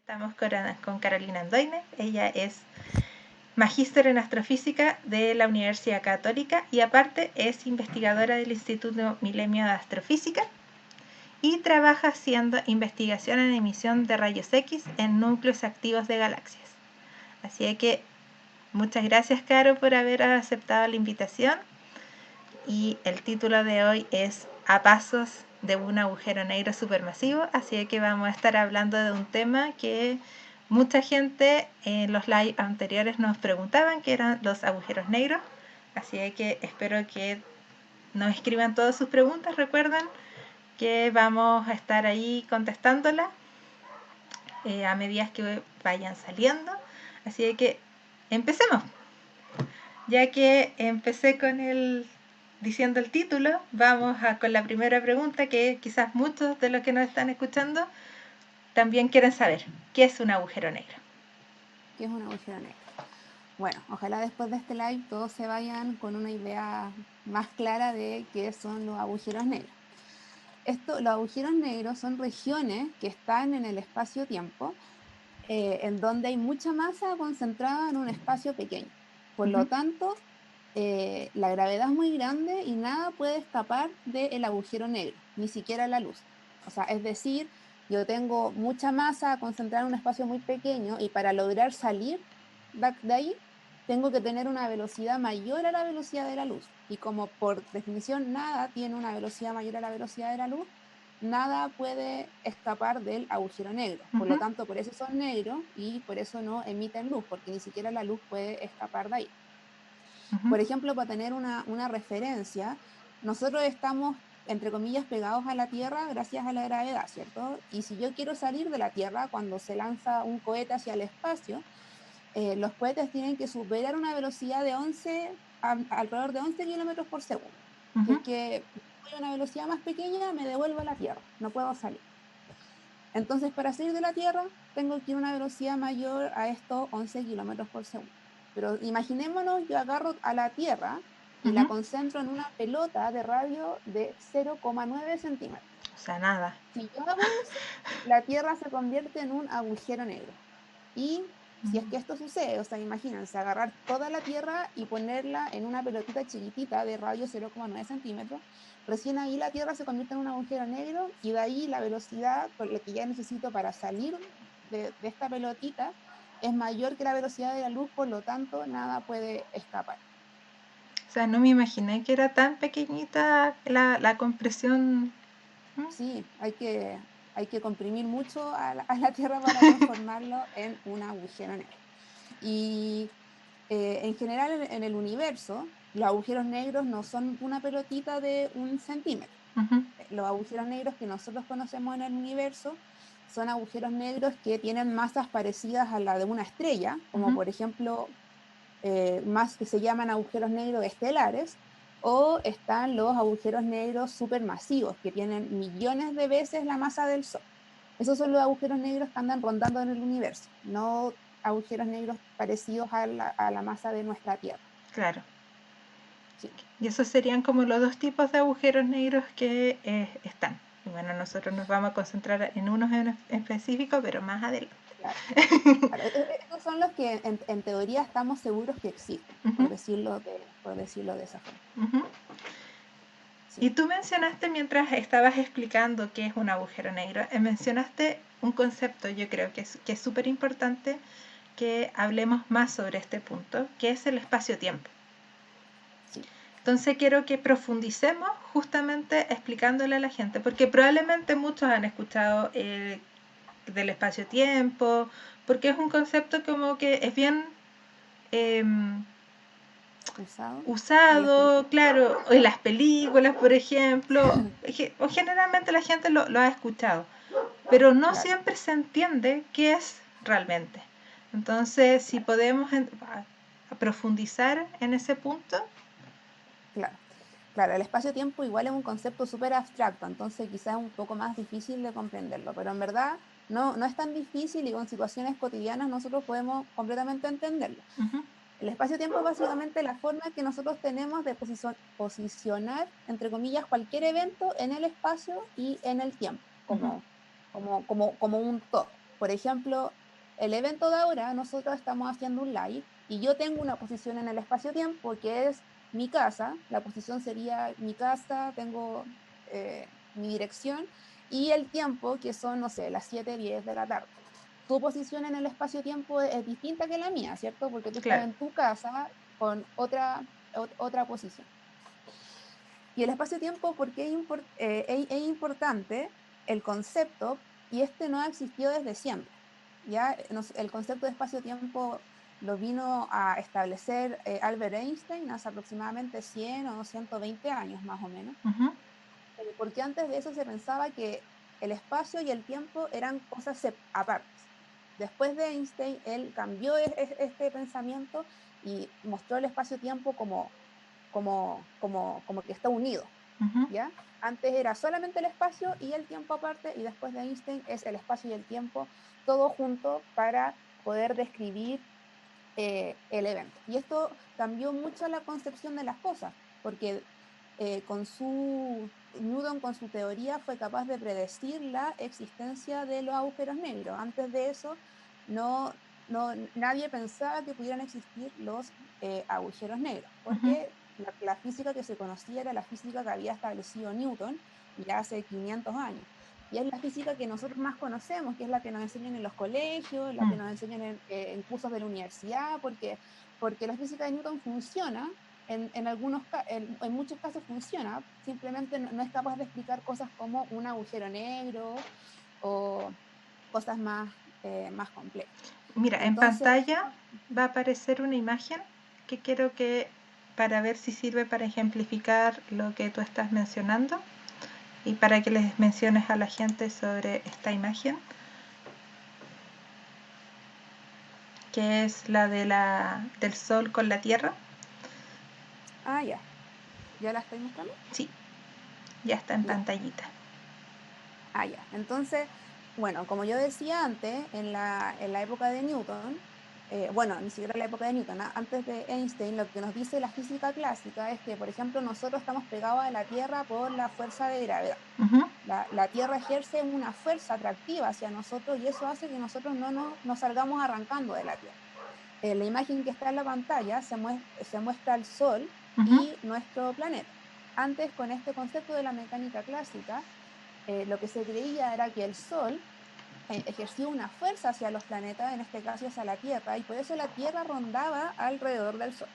Estamos con Carolina Andoine. Ella es magíster en astrofísica de la Universidad Católica y aparte es investigadora del Instituto Milenio de Astrofísica y trabaja haciendo investigación en emisión de rayos X en núcleos activos de galaxias. Así que muchas gracias, Caro, por haber aceptado la invitación. Y el título de hoy es A pasos de un agujero negro supermasivo, así que vamos a estar hablando de un tema que mucha gente en los live anteriores nos preguntaban, que eran los agujeros negros, así que espero que nos escriban todas sus preguntas. Recuerden que vamos a estar ahí contestándolas a medida que vayan saliendo, así que empecemos. Ya que empecé diciendo el título, vamos con la primera pregunta, que quizás muchos de los que nos están escuchando también quieren saber. ¿Qué es un agujero negro? ¿Qué es un agujero negro? Bueno, ojalá después de este live todos se vayan con una idea más clara de qué son los agujeros negros. Los agujeros negros son regiones que están en el espacio-tiempo, en donde hay mucha masa concentrada en un espacio pequeño. Por lo tanto, la gravedad es muy grande y nada puede escapar del agujero negro, ni siquiera la luz. O sea, es decir, yo tengo mucha masa concentrada en un espacio muy pequeño y para lograr salir de ahí, tengo que tener una velocidad mayor a la velocidad de la luz. Y como por definición nada tiene una velocidad mayor a la velocidad de la luz, nada puede escapar del agujero negro. Por lo tanto, por eso son negros y por eso no emiten luz, porque ni siquiera la luz puede escapar de ahí. Por ejemplo, para tener una referencia, nosotros estamos, entre comillas, pegados a la Tierra gracias a la gravedad, ¿cierto? Y si yo quiero salir de la Tierra, cuando se lanza un cohete hacia el espacio, los cohetes tienen que superar una velocidad de alrededor de 11 kilómetros por segundo. Si es que voy a una velocidad más pequeña, me devuelvo a la Tierra, no puedo salir. Entonces, para salir de la Tierra, tengo que ir a una velocidad mayor a estos 11 kilómetros por segundo. Pero imaginémonos, yo agarro a la Tierra y la concentro en una pelota de radio de 0,9 centímetros. O sea, nada. Si yo hago eso, la Tierra se convierte en un agujero negro. Y si es que esto sucede, o sea, imagínense, agarrar toda la Tierra y ponerla en una pelotita chiquitita de radio 0,9 centímetros, recién ahí la Tierra se convierte en un agujero negro y de ahí la velocidad con la que ya necesito para salir de esta pelotita es mayor que la velocidad de la luz, por lo tanto, nada puede escapar. O sea, no me imaginé que era tan pequeñita la compresión. Sí, hay que comprimir mucho a la Tierra para transformarlo en un agujero negro. Y en general en el universo, los agujeros negros no son una pelotita de 1 centímetro. Los agujeros negros que nosotros conocemos en el universo son agujeros negros que tienen masas parecidas a la de una estrella, como por ejemplo, más que se llaman agujeros negros estelares, o están los agujeros negros supermasivos, que tienen millones de veces la masa del Sol. Esos son los agujeros negros que andan rondando en el universo, no agujeros negros parecidos a la masa de nuestra Tierra. Claro. Sí. Y esos serían como los dos tipos de agujeros negros que están. Y bueno, nosotros nos vamos a concentrar en unos en específico, pero más adelante. Claro. Claro. Estos son los que en teoría estamos seguros que existen, por decirlo de esa forma. Sí. Y tú mencionaste, mientras estabas explicando qué es un agujero negro, mencionaste un concepto, yo creo que es súper importante que hablemos más sobre este punto, que es el espacio-tiempo. Sí. Entonces quiero que profundicemos justamente explicándole a la gente, porque probablemente muchos han escuchado del espacio-tiempo, porque es un concepto como que es bien usado, claro, en las películas, por ejemplo, o generalmente la gente lo ha escuchado, pero no siempre se entiende qué es realmente. Entonces, si podemos profundizar en ese punto. Claro. Claro, el espacio-tiempo igual es un concepto súper abstracto, entonces quizás es un poco más difícil de comprenderlo, pero en verdad no es tan difícil y con situaciones cotidianas nosotros podemos completamente entenderlo. El espacio-tiempo es básicamente la forma que nosotros tenemos de posicionar, entre comillas, cualquier evento en el espacio y en el tiempo, como un todo. Por ejemplo, el evento de ahora, nosotros estamos haciendo un live y yo tengo una posición en el espacio-tiempo que es mi casa, la posición sería mi casa, tengo mi dirección y el tiempo que son, no sé, las 7:10 de la tarde. Tu posición en el espacio-tiempo es distinta que la mía, ¿cierto? Porque tú estás Claro. en tu casa con otra posición. Y el espacio-tiempo, ¿por qué es importante el concepto? Y este no ha existido desde siempre. ¿Ya? El concepto de espacio-tiempo lo vino a establecer Albert Einstein hace aproximadamente 100 o 120 años más o menos, Ujú. porque antes de eso se pensaba que el espacio y el tiempo eran cosas aparte. Después de Einstein, él cambió este pensamiento y mostró el espacio-tiempo como que está unido. Ujú. ¿Ya? Antes era solamente el espacio y el tiempo aparte, y después de Einstein es el espacio y el tiempo todo junto para poder describir el evento. Y esto cambió mucho la concepción de las cosas, porque Newton con su teoría fue capaz de predecir la existencia de los agujeros negros. Antes de eso, no, nadie pensaba que pudieran existir los agujeros negros, Ujú. porque la física que se conocía era la física que había establecido Newton ya hace 500 años. Y es la física que nosotros más conocemos, que es la que nos enseñan en los colegios, la que Mm. nos enseñan en cursos de la universidad, porque la física de Newton funciona, en muchos casos funciona, simplemente no es capaz de explicar cosas como un agujero negro o cosas más complejas. Mira, en Entonces, pantalla va a aparecer una imagen que quiero que, para ver si sirve para ejemplificar lo que tú estás mencionando y para que les menciones a la gente sobre esta imagen, que es la del Sol con la Tierra. ya la estoy mostrando. Sí, ya está en Ya. pantallita. Ya. Entonces, bueno, como yo decía antes, en la época de Newton, bueno, ni siquiera en la época de Newton, antes de Einstein, lo que nos dice la física clásica es que, por ejemplo, nosotros estamos pegados a la Tierra por la fuerza de gravedad. Ujú. La Tierra ejerce una fuerza atractiva hacia nosotros y eso hace que nosotros no nos salgamos arrancando de la Tierra. En la imagen que está en la pantalla se muestra el Sol Ujú. y nuestro planeta. Antes, con este concepto de la mecánica clásica, lo que se creía era que el Sol ejercía una fuerza hacia los planetas, en este caso hacia la Tierra, y por eso la Tierra rondaba alrededor del Sol.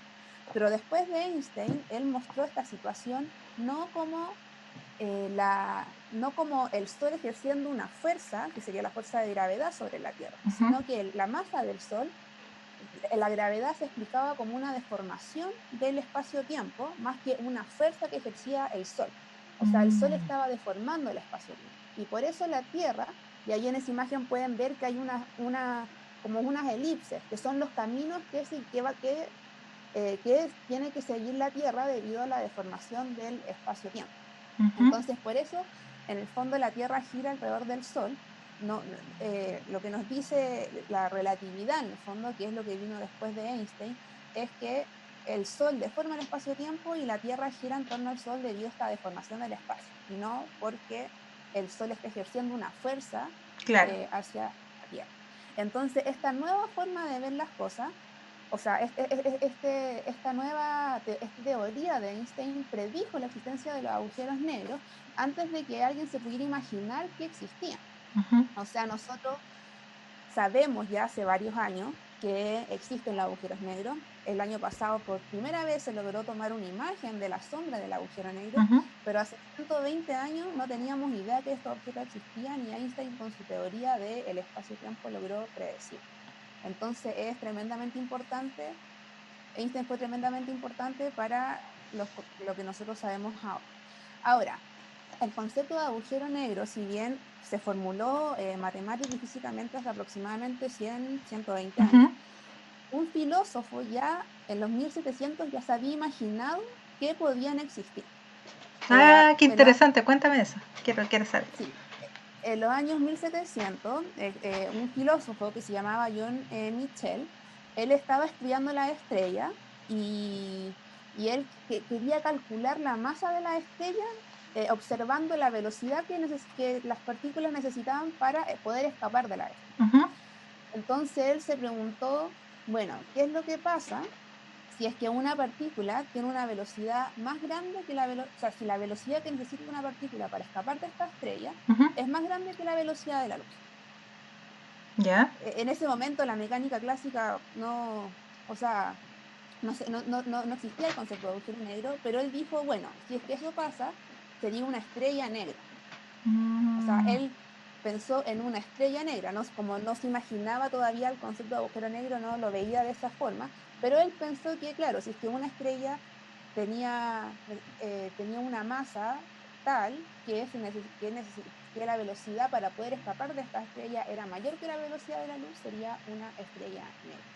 Pero después de Einstein, él mostró esta situación no como el Sol ejerciendo una fuerza, que sería la fuerza de gravedad sobre la Tierra, Ujú. sino que la masa del Sol, la gravedad se explicaba como una deformación del espacio-tiempo, más que una fuerza que ejercía el Sol. O sea, el Sol Mm. estaba deformando el espacio-tiempo. Y por eso la Tierra, y ahí en esa imagen pueden ver que hay como unas elipses, que son los caminos que tiene que seguir la Tierra debido a la deformación del espacio-tiempo. Ujú. Entonces, por eso, en el fondo, la Tierra gira alrededor del Sol. Lo que nos dice la relatividad, en el fondo, que es lo que vino después de Einstein, es que el Sol deforma el espacio-tiempo y la Tierra gira en torno al Sol debido a esta deformación del espacio, y no porque el Sol está ejerciendo una fuerza Claro. hacia la Tierra. Entonces, esta nueva forma de ver las cosas, o sea, esta teoría de Einstein predijo la existencia de los agujeros negros antes de que alguien se pudiera imaginar que existían. Ujú. O sea, nosotros sabemos ya hace varios años que existen los agujeros negros. El año pasado por primera vez se logró tomar una imagen de la sombra del agujero negro, Ujú. pero hace 120 años no teníamos idea que estos objetos existían y Einstein con su teoría del espacio-tiempo logró predecir. Entonces es tremendamente importante, Einstein fue tremendamente importante para lo que nosotros sabemos ahora. Ahora, el concepto de agujero negro, si bien se formuló matemática y físicamente hace aproximadamente 100, 120 años, Ujú. un filósofo ya en los 1700 ya se había imaginado que podían existir. Ah, qué En los años, interesante. Cuéntame eso. Quiero saber. sí, en los años 1700, un filósofo que se llamaba John Michell, él estaba estudiando las estrellas y él quería calcular la masa de la estrella observando la velocidad que las partículas necesitaban para poder escapar de la estrella. Ujú. Entonces él se preguntó, bueno, ¿qué es lo que pasa si es que una partícula tiene una velocidad más grande que o sea, si la velocidad que necesita una partícula para escapar de esta estrella Ujú. es más grande que la velocidad de la luz? ¿Ya? En ese momento la mecánica clásica no, o sea, no existía el concepto de agujero negro, pero él dijo, bueno, si es que eso pasa, sería una estrella negra. O sea, Mm, él pensó en una estrella negra, ¿no? Como no se imaginaba todavía el concepto de agujero negro, no lo veía de esa forma, pero él pensó que, claro, si es que una estrella tenía una masa tal que la velocidad para poder escapar de esta estrella era mayor que la velocidad de la luz, sería una estrella negra.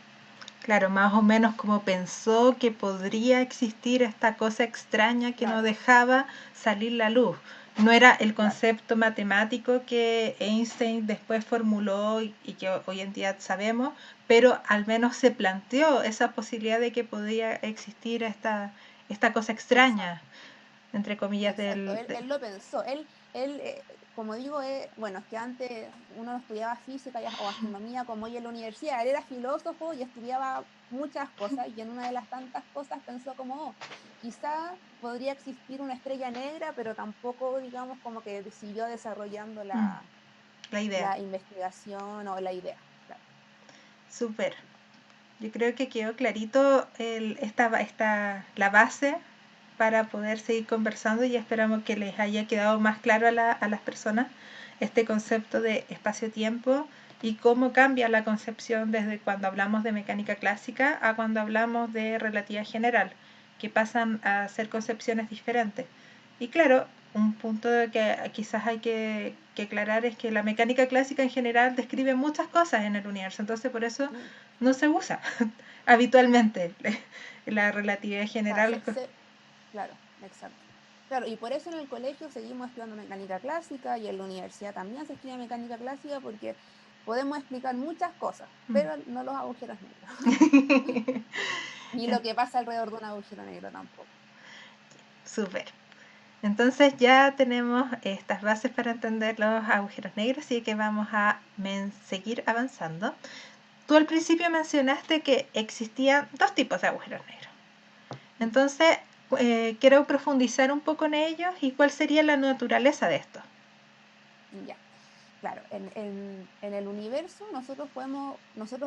claro, más o menos como pensó que podría existir esta cosa extraña que no Claro, dejaba salir la luz. No era el claro. concepto matemático que Einstein después formuló y que hoy en día sabemos, pero al menos se planteó esa posibilidad de que podía existir esta cosa extraña, Exacto. entre comillas, Exacto, él lo pensó. Como digo, bueno, es que antes uno no estudiaba física o astronomía como hoy en la universidad. Él era filósofo y estudiaba muchas cosas y en una de las tantas cosas pensó como, oh, quizá podría existir una estrella negra, pero tampoco, digamos, como que siguió desarrollando la idea. la investigación o la idea. Claro. Súper. Yo creo que quedó clarito la base para poder seguir conversando y esperamos que les haya quedado más claro a las personas este concepto de espacio-tiempo y cómo cambia la concepción desde cuando hablamos de mecánica clásica a cuando hablamos de relatividad general, que pasan a ser concepciones diferentes. Y claro, un punto que quizás hay que aclarar es que la mecánica clásica en general describe muchas cosas en el universo, entonces por eso Mm. no se usa habitualmente la relatividad O sea, general. claro, exacto. Claro, y por eso en el colegio seguimos estudiando mecánica clásica y en la universidad también se estudia mecánica clásica porque podemos explicar muchas cosas, pero no los agujeros negros, ni lo que pasa alrededor de un agujero negro tampoco. Súper. Entonces ya tenemos estas bases para entender los agujeros negros y que vamos a seguir avanzando. Tú al principio mencionaste que existían dos tipos de agujeros negros. Entonces, quiero profundizar un poco en ellos y cuál sería la naturaleza de estos. Ya, claro, en el universo nosotros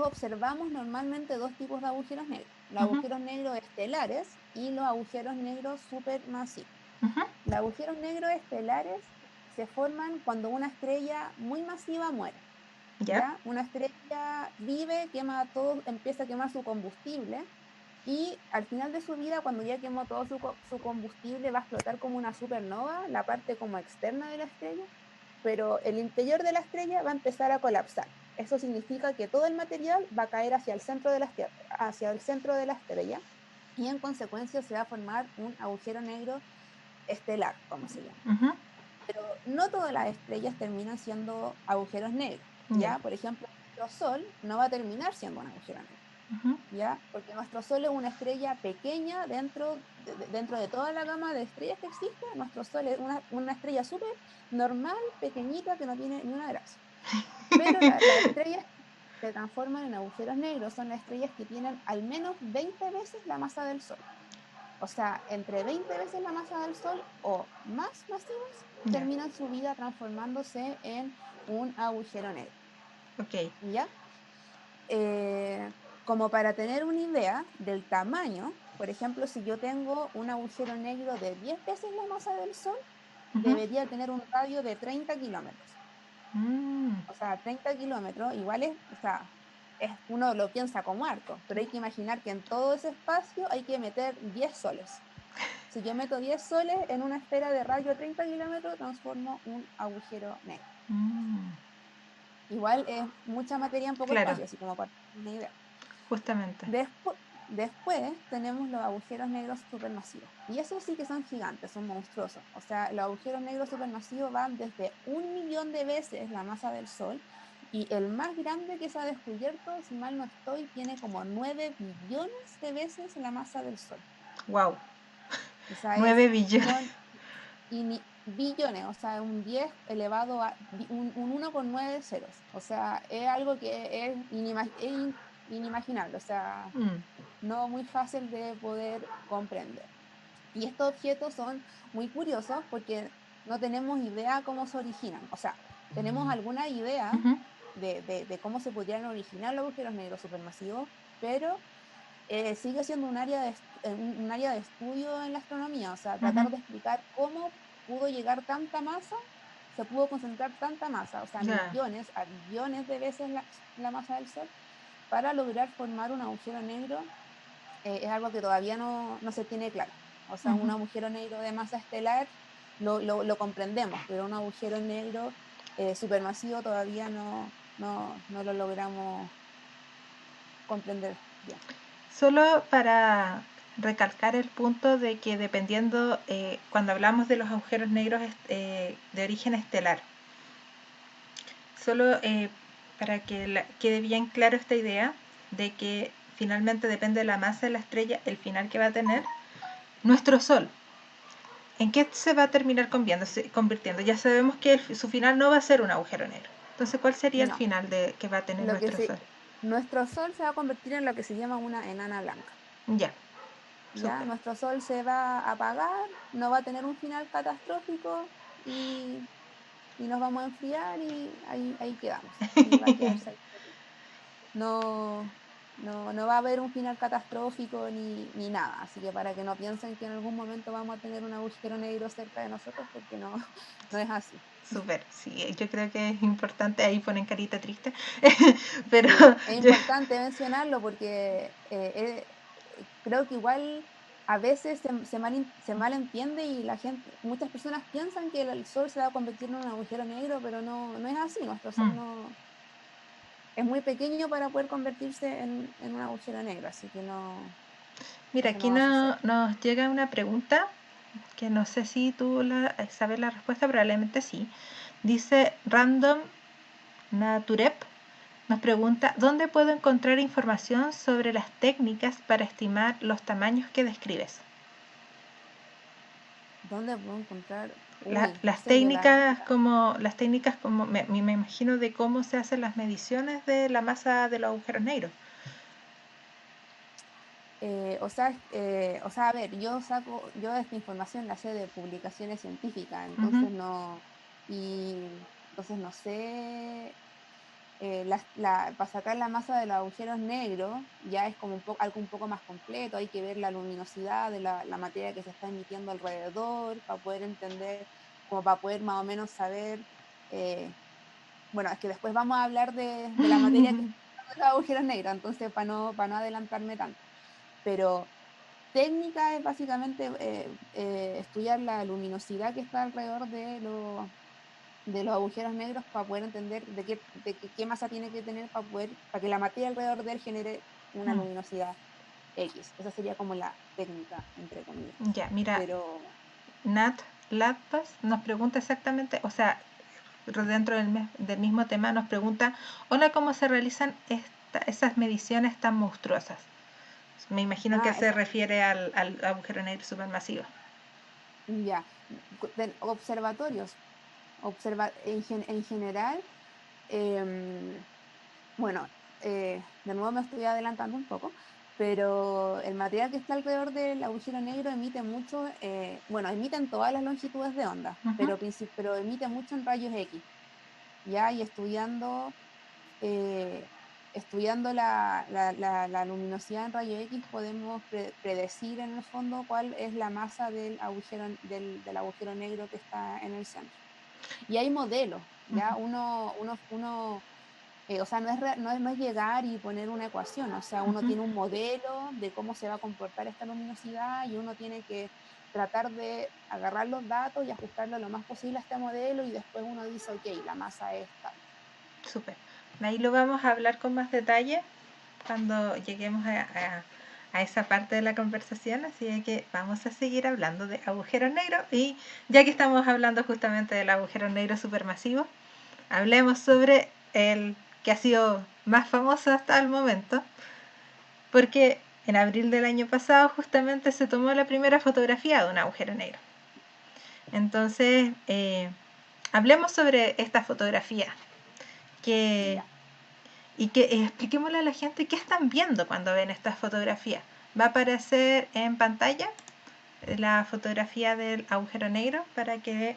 observamos normalmente dos tipos de agujeros negros, los Ujú, agujeros negros estelares y los agujeros negros supermasivos. ujú, Los agujeros negros estelares se forman cuando una estrella muy masiva muere. ¿ya? ¿Ya? Una estrella vive, quema todo, empieza a quemar su combustible y al final de su vida, cuando ya quemó todo su combustible, va a explotar como una supernova, la parte como externa de la estrella, pero el interior de la estrella va a empezar a colapsar. Eso significa que todo el material va a caer hacia el centro de hacia el centro de la estrella y en consecuencia se va a formar un agujero negro estelar, como se llama. Ujú, Pero no todas las estrellas terminan siendo agujeros negros, ya. ¿ya? Por ejemplo, nuestro Sol no va a terminar siendo un agujero negro, Ujú, ¿ya? Porque nuestro Sol es una estrella pequeña dentro de toda la gama de estrellas que existe. Nuestro Sol es una estrella súper normal, pequeñita, que no tiene ni una gracia. Pero las estrellas que se transforman en agujeros negros son las estrellas que tienen al menos 20 veces la masa del Sol. O sea, entre 20 veces la masa del Sol o más masivas, ya. terminan su vida transformándose en un agujero negro. Ok. ¿Ya? Eh, Como para tener una idea del tamaño, por ejemplo, si yo tengo un agujero negro de 10 veces la masa del Sol, Ujú. debería tener un radio de 30 kilómetros. Mm, O sea, 30 kilómetros igual o sea, uno lo piensa como harto, pero hay que imaginar que en todo ese espacio hay que meter 10 soles. Si yo meto 10 soles en una esfera de radio 30 kilómetros, transformo un agujero negro. mm. Igual es mucha materia en poco Claro, espacio, así como para tener una idea. justamente. Después tenemos los agujeros negros supermasivos. Y esos sí que son gigantes, son monstruosos. O sea, los agujeros negros supermasivos van desde 1 millón de veces la masa del Sol. Y el más grande que se ha descubierto, si mal no estoy, tiene como 9 billones de veces la masa del Sol. Wow. O sea, 9 billones. son billones, o sea, un 10 elevado a un 1 con 9 ceros. O sea, es algo que es inimaginable, o sea, Mm, no muy fácil de poder comprender. Y estos objetos son muy curiosos porque no tenemos idea cómo se originan. O sea, tenemos alguna idea ujú, de cómo se podrían originar los agujeros negros supermasivos, pero sigue siendo un área de estudio en la astronomía. O sea, ujú. tratar de explicar cómo pudo llegar tanta masa, se pudo concentrar tanta masa, o sea, Ya. millones a billones de veces la masa del Sol, para lograr formar un agujero negro. Es algo que todavía no se tiene claro. O sea, un Ujú. agujero negro de masa estelar lo comprendemos, pero un agujero negro supermasivo todavía no lo logramos comprender bien. Solo para recalcar el punto de que dependiendo, cuando hablamos de los agujeros negros de origen estelar, solo para que quede bien claro esta idea de que finalmente depende de la masa de la estrella, el final que va a tener nuestro Sol. ¿En qué se va a terminar convirtiendo? Ya sabemos que su final no va a ser un agujero negro. Entonces, ¿cuál sería el No, final que va a tener lo que nuestro se, Sol? nuestro Sol se va a convertir en lo que se llama una enana blanca. Ya, ¿Ya? súper. Nuestro Sol se va a apagar, no va a tener un final catastrófico y nos vamos a enfriar y ahí quedamos. Y va a quedarse ahí. No, no va a haber un final catastrófico ni nada. Así que para que no piensen que en algún momento vamos a tener un agujero negro cerca de nosotros, porque no, no es así. Súper, sí, yo creo que es importante, ahí ponen carita triste, pero Sí, es yo, importante mencionarlo porque creo que igual a veces se malentiende y la gente, muchas personas piensan que el Sol se va a convertir en un agujero negro, pero no es así. Nuestro Sol mm, no es muy pequeño para poder convertirse en un agujero negro, así que mira, eso no aquí va a suceder. nos llega una pregunta que no sé si tú sabes la respuesta, probablemente sí. Dice Random Naturep, nos pregunta, ¿dónde puedo encontrar información sobre las técnicas para estimar los tamaños que describes? ¿Dónde puedo encontrar? Uy, no Las sé, yo técnicas como me imagino de cómo se hacen las mediciones de la masa de los agujeros negros. o sea, a ver, yo esta información la sé de publicaciones científicas, Ujú, entonces no sé, para sacar la masa de los agujeros negros ya es como algo un poco más completo, hay que ver la luminosidad de la materia que se está emitiendo alrededor para poder entender, como para poder más o menos saber, eh, bueno, es que después vamos a hablar de la materia que está emitiendo los agujeros negros, entonces para no adelantarme tanto, pero técnica es básicamente estudiar la luminosidad que está alrededor de los agujeros negros para poder entender qué masa tiene que tener para que la materia alrededor de él genere una mm. luminosidad X. Esa sería como la técnica, entre comillas. Ya, mira, Pero, Nat Latpas nos pregunta exactamente, o sea, dentro del mismo tema nos pregunta, hola, ¿cómo se realizan esas mediciones tan monstruosas? Me imagino que se esa, refiere al agujero negro supermasivo. ya, observatorios, en general, em, bueno, de nuevo me estoy adelantando un poco, pero el material que está alrededor del agujero negro emite mucho, bueno, emite en todas las longitudes de onda, Ujú, pero emite mucho en rayos X, ¿ya? Y estudiando la luminosidad en rayos X podemos predecir en el fondo cuál es la masa del agujero negro que está en el centro. Y hay modelos, ujú, ¿ya? O sea, no es llegar y poner una ecuación, o sea, uno ujú. tiene un modelo de cómo se va a comportar esta luminosidad y uno tiene que tratar de agarrar los datos y ajustarlo lo más posible a este modelo y después uno dice, ok, la masa es tal. Súper. Ahí lo vamos a hablar con más detalle cuando lleguemos a esa parte de la conversación, así que vamos a seguir hablando de agujeros negros y ya que estamos hablando justamente del agujero negro supermasivo, hablemos sobre el que ha sido más famoso hasta el momento, porque en abril del año pasado justamente se tomó la primera fotografía de un agujero negro. Entonces, hablemos sobre esta fotografía que, y que expliquémosle a la gente qué están viendo cuando ven esta fotografía. Va a aparecer en pantalla la fotografía del agujero negro para que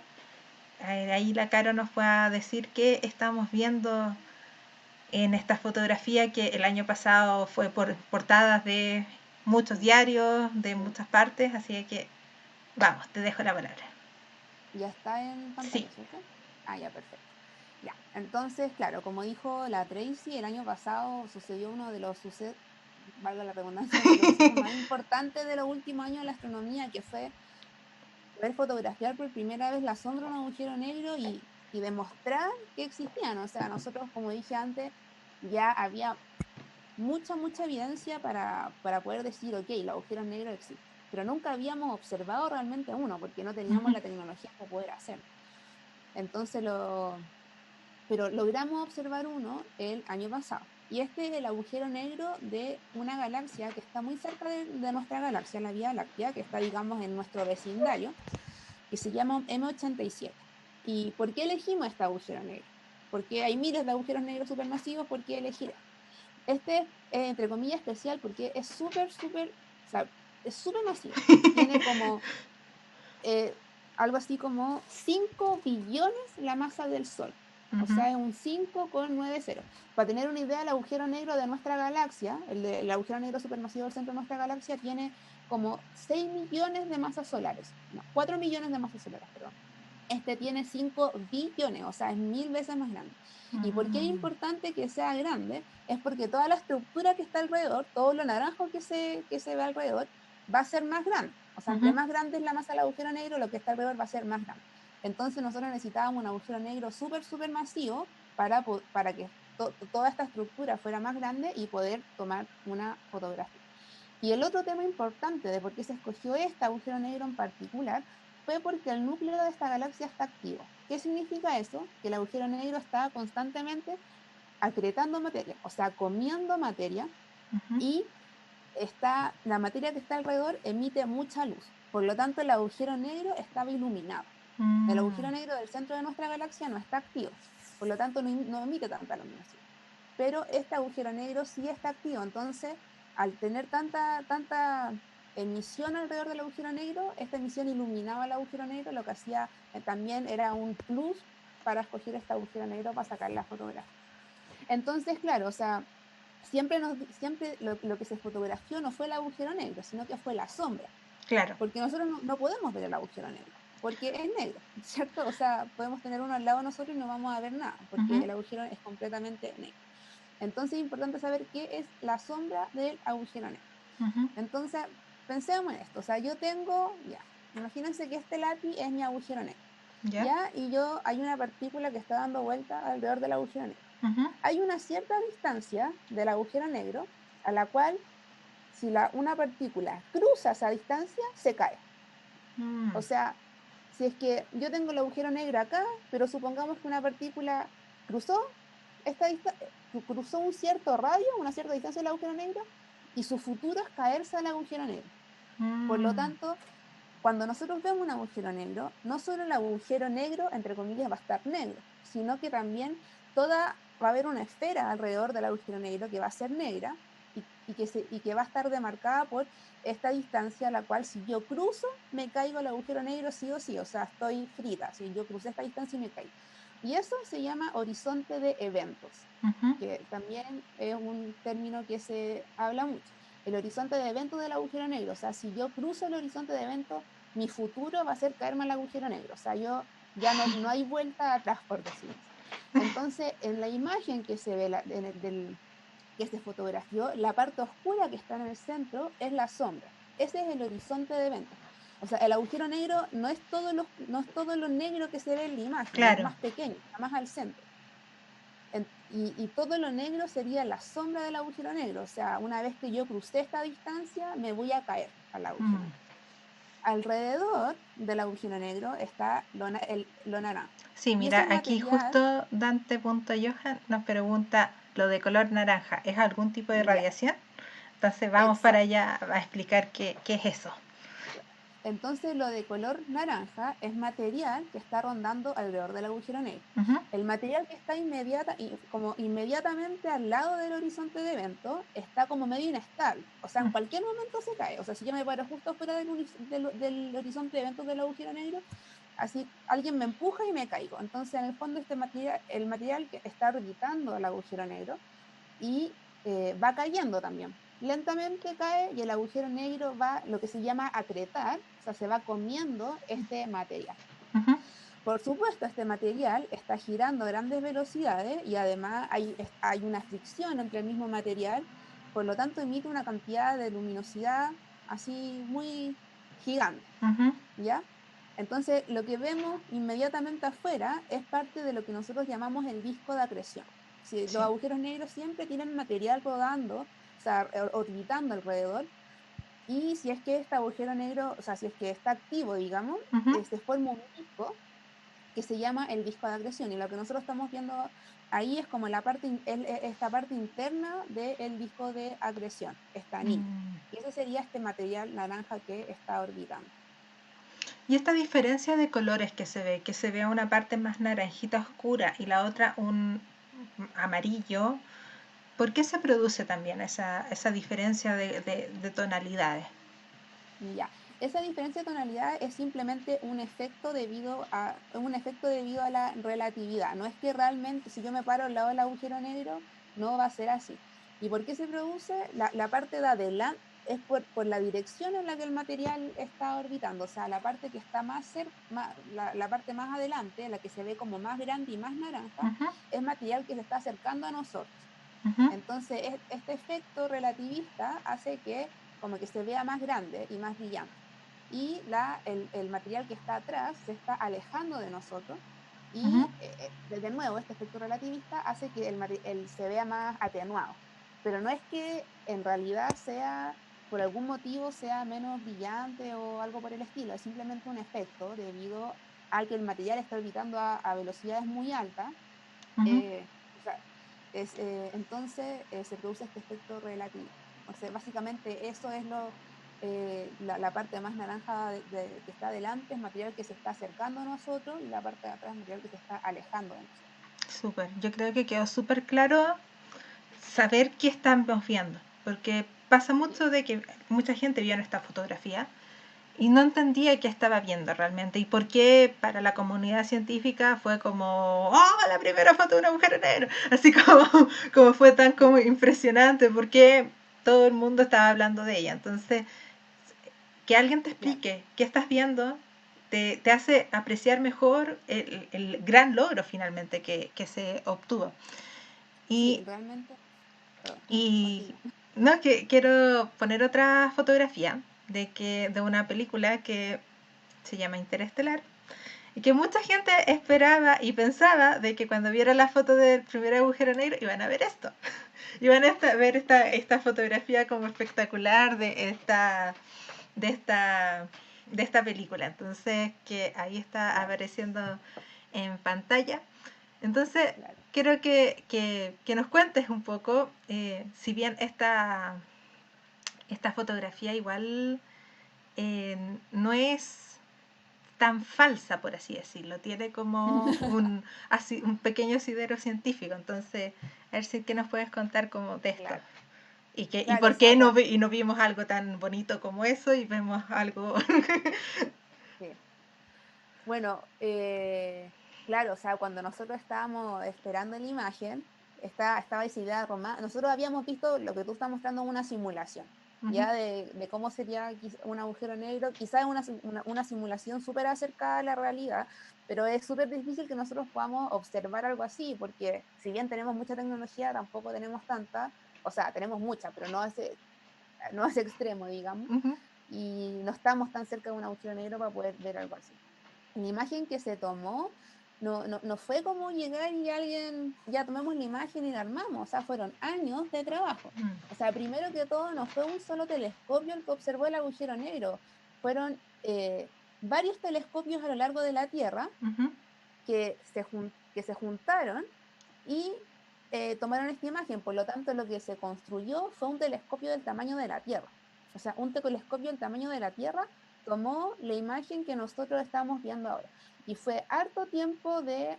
ahí la Caro nos pueda decir qué estamos viendo en esta fotografía que el año pasado fue por portadas de muchos diarios, de muchas partes, así que vamos, te dejo la palabra. Ya está en pantalla, Sí. ¿cierto? Ah, ya, perfecto. Ya, entonces, claro, como dijo la Tracy, el año pasado sucedió uno de los sucesos, valga la redundancia, de los sucesos más importantes de los últimos años en la astronomía, que fue poder fotografiar por primera vez la sombra de un agujero negro y demostrar que existían. O sea, nosotros, como dije antes, ya había mucha evidencia para poder decir, ok, los agujeros negros existen, pero nunca habíamos observado realmente uno, porque no teníamos la tecnología para poder hacerlo. Entonces, pero logramos observar uno el año pasado. Y este es el agujero negro de una galaxia que está muy cerca de nuestra galaxia, la Vía Láctea, que está, digamos, en nuestro vecindario, que se llama M87. ¿Y por qué elegimos este agujero negro? Porque hay miles de agujeros negros supermasivos, ¿por qué elegir este? Entre comillas, especial porque es súper, o sea, es súper masivo. Tiene como algo así como 5 billones la masa del Sol. O sea, es un 5,9 ceros. Para tener una idea, el agujero negro de nuestra galaxia, el agujero negro supermasivo del centro de nuestra galaxia, tiene como 6 millones de masas solares. No, 4 millones de masas solares, perdón. Este tiene 5 billones, o sea, es 1000 veces más grande. ¿Y por qué es importante que sea grande? Es porque toda la estructura que está alrededor, todo lo naranjo que se ve alrededor, va a ser más grande. O sea, entre más grande es la masa del agujero negro, lo que está alrededor va a ser más grande. Entonces nosotros necesitábamos un agujero negro súper masivo para que toda esta estructura fuera más grande y poder tomar una fotografía. Y el otro tema importante de por qué se escogió este agujero negro en particular fue porque el núcleo de esta galaxia está activo. ¿Qué significa eso? Que el agujero negro está constantemente acretando materia, o sea, comiendo materia, y la materia que está alrededor emite mucha luz. Por lo tanto, el agujero negro estaba iluminado. El agujero negro del centro de nuestra galaxia no está activo, por lo tanto no emite tanta iluminación. Pero este agujero negro sí está activo, entonces al tener tanta emisión alrededor del agujero negro, esta emisión iluminaba el agujero negro, lo que hacía también era un plus para escoger este agujero negro para sacar la fotografía. Entonces, claro, o sea, siempre lo que se fotografió no fue el agujero negro, sino que fue la sombra. Claro. Porque nosotros no podemos ver el agujero negro, porque es negro, ¿cierto? O sea, podemos tener uno al lado de nosotros y no vamos a ver nada, porque el agujero es completamente negro. Entonces es importante saber qué es la sombra del agujero negro. Entonces, pensemos en esto. O sea, yo tengo, ya, imagínense que este lápiz es mi agujero negro. ¿Ya? Y hay una partícula que está dando vuelta alrededor del agujero negro. Hay una cierta distancia del agujero negro a la cual, si una partícula cruza esa distancia, se cae. O sea, si es que yo tengo el agujero negro acá, pero supongamos que una partícula cruzó cruzó un cierto radio, una cierta distancia del agujero negro, y su futuro es caerse al agujero negro. Por lo tanto, cuando nosotros vemos un agujero negro, no solo el agujero negro, entre comillas, va a estar negro, sino que también va a haber una esfera alrededor del agujero negro que va a ser negra y que va a estar demarcada por esta distancia a la cual si yo cruzo, me caigo al agujero negro sí o sí, o sea, estoy frita, si yo crucé esta distancia y me caigo. Y eso se llama horizonte de eventos, que también es un término que se habla mucho. El horizonte de eventos del agujero negro, o sea, si yo cruzo el horizonte de eventos, mi futuro va a ser caerme al agujero negro, o sea, yo ya no hay vuelta atrás, por decirlo así. Entonces, en la imagen que se ve que se fotografió, la parte oscura que está en el centro es la sombra. Ese es el horizonte de eventos. O sea, el agujero negro no es todo lo negro que se ve en la imagen, es Claro. más pequeño, está más al centro. Y todo lo negro sería la sombra del agujero negro. O sea, una vez que yo crucé esta distancia, me voy a caer al agujero negro. Alrededor del agujero negro está lo naranja. Sí, mira, aquí justo Dante.Johan nos pregunta lo de color naranja, ¿es algún tipo de radiación? Entonces vamos para allá a explicar qué es eso. Entonces lo de color naranja es material que está rondando alrededor del agujero negro. Ujú, El material que está como inmediatamente al lado del horizonte de evento está como medio inestable. O sea, en mm, cualquier momento se cae. O sea, si yo me paro justo fuera del horizonte de eventos del agujero negro, así alguien me empuja y me caigo. Entonces, en el fondo, el material que está orbitando el agujero negro y va cayendo también. Lentamente cae y el agujero negro va, lo que se llama acretar, o sea, se va comiendo este material. ujú. Por supuesto, este material está girando a grandes velocidades y además hay una fricción entre el mismo material, por lo tanto emite una cantidad de luminosidad así muy gigante, Ujú. ¿ya? Entonces, lo que vemos inmediatamente afuera es parte de lo que nosotros llamamos el disco de acreción. Si los Sí. agujeros negros siempre tienen material rodando, o sea, orbitando alrededor, y si es que este agujero negro, o sea, si es que está activo, digamos, Ujú. se forma un disco que se llama el disco de acreción. Y lo que nosotros estamos viendo ahí es como esta parte interna del disco de acreción, esta anilla. Mm. Y ese sería este material naranja que está orbitando. Y esta diferencia de colores que se ve una parte más naranjita oscura y la otra un amarillo, ¿por qué se produce también esa diferencia de tonalidades? Ya, esa diferencia de tonalidad es simplemente un efecto debido a la relatividad. No es que realmente si yo me paro al lado del agujero negro, no va a ser así. ¿Y por qué se produce? La parte de adelante es por la dirección en la que el material está orbitando. O sea, la parte que está más cerca, la parte más adelante, la que se ve como más grande y más naranja, Ujú, es material que se está acercando a nosotros. ujú, Entonces, este efecto relativista hace que como que se vea más grande y más brillante. Y el material que está atrás se está alejando de nosotros ujú. y de nuevo este efecto relativista hace que se vea más atenuado. Pero no es que en realidad por algún motivo sea menos brillante o algo por el estilo, es simplemente un efecto debido a que el material está orbitando a velocidades muy altas. Ujú. O sea, entonces se produce este efecto relativo. O sea, básicamente eso es la parte más naranja que está adelante, es material que se está acercando a nosotros y la parte de atrás es material que se está alejando de nosotros. Súper, yo creo que quedó súper claro saber qué estamos viendo, porque pasa Sí, mucho de que mucha gente vio en esta fotografía y no entendía qué estaba viendo realmente y por qué para la comunidad científica fue como, oh, la primera foto de un agujero negro, así como fue tan sí, como impresionante, porque todo el mundo estaba hablando de ella. Entonces, que alguien te claro. explique qué estás viendo te hace apreciar mejor el gran logro finalmente que se obtuvo. Sí, Y, realmente, perdón, y continúa. no, que quiero poner otra fotografía de una película que se llama Interestelar y que mucha gente esperaba y pensaba de que cuando viera la foto del primer agujero negro iban a ver esto. Iban a ver esta fotografía como espectacular de esta, de esta película. Entonces, que ahí está Claro, apareciendo en pantalla. Entonces, claro. quiero que nos cuentes un poco, si bien esta fotografía igual no es tan falsa, por así decirlo. Tiene como un pequeño asidero científico. Entonces, a ver si que nos puedes contar como de esto. Claro, Y claro, o por sea, qué y no vimos algo tan bonito como eso y vemos algo... sí. Bueno, claro, o sea, cuando nosotros estábamos esperando la imagen, estaba esa idea romana. Nosotros habíamos visto lo que tú estás mostrando en una simulación, Ujú, ya de cómo sería un agujero negro. Quizás es una simulación súper acercada a la realidad, pero es súper difícil que nosotros podamos observar algo así, porque si bien tenemos mucha tecnología, tampoco tenemos tanta, o sea, tenemos mucha, pero no es extremo, digamos, ujú. y no estamos tan cerca de un agujero negro para poder ver algo así. La imagen que se tomó no fue como llegar y alguien, ya tomemos la imagen y la armamos, o sea, fueron años de trabajo. Mm. O sea, primero que todo, no fue un solo telescopio el que observó el agujero negro, fueron varios telescopios a lo largo de la Tierra Ujú. que se juntaron y tomaron esta imagen. Por lo tanto, lo que se construyó fue un telescopio del tamaño de la Tierra. O sea, un telescopio del tamaño de la Tierra tomó la imagen que nosotros estamos viendo ahora. Y fue harto tiempo de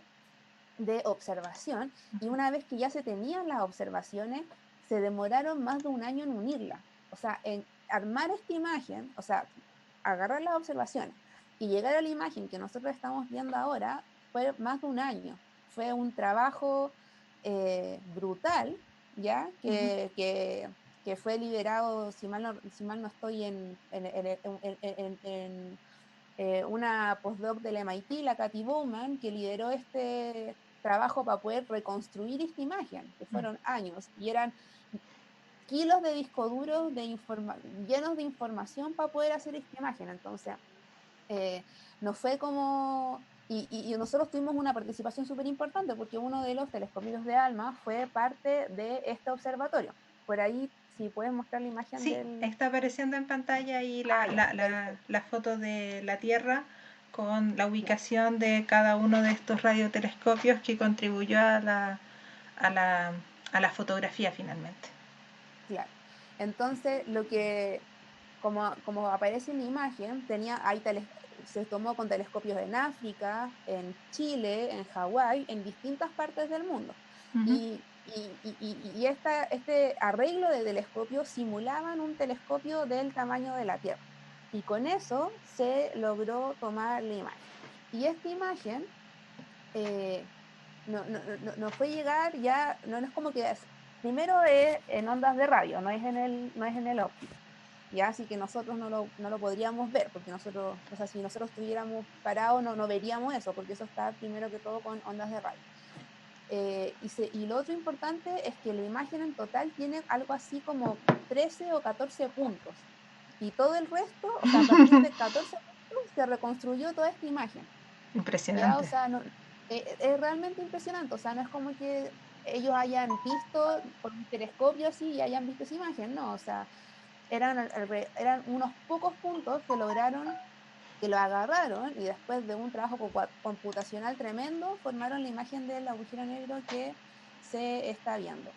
observación, y una vez que ya se tenían las observaciones, se demoraron más de un año en unirlas. O sea, en armar esta imagen, o sea, agarrar las observaciones y llegar a la imagen que nosotros estamos viendo ahora, fue más de un año. Fue un trabajo brutal, ¿ya? Que fue liderado, si mal no estoy, una postdoc del MIT, la Cathy Bowman, que lideró este trabajo para poder reconstruir esta imagen, que fueron años, y eran kilos de disco duro llenos de información para poder hacer esta imagen. Entonces, no fue como... Y nosotros tuvimos una participación súper importante porque uno de los telescopios de ALMA fue parte de este observatorio. Por ahí, si puedes mostrar la imagen Sí, del... está apareciendo en pantalla ahí ya, perfecto. la foto de la Tierra con la Ya, ubicación de cada uno de estos radiotelescopios que contribuyó a la, a la fotografía finalmente. claro. Entonces, como aparece en la imagen, se tomó con telescopios en África, en Chile, en Hawái, en distintas partes del mundo. Ujú. Este arreglo de telescopios simulaban un telescopio del tamaño de la Tierra. Y con eso se logró tomar la imagen. Y esta imagen eh, no fue llegar ya, no es como que primero es en ondas de radio, no es en el óptico. Ya, así que nosotros no lo podríamos ver, porque nosotros, o sea, si nosotros estuviéramos parados, no veríamos eso, porque eso está primero que todo con ondas de radio. Y lo otro importante es que la imagen en total tiene algo así como 13 o 14 puntos. Y todo el resto, o sea, a partir de 14 puntos, se reconstruyó toda esta imagen. Ya, o Impresionante. sea, es realmente impresionante. O sea, no es como que ellos hayan visto por un telescopio así y hayan visto esa imagen, no, o sea, eran unos pocos puntos que lo agarraron y después de un trabajo computacional tremendo, formaron la imagen del agujero negro que se está viendo.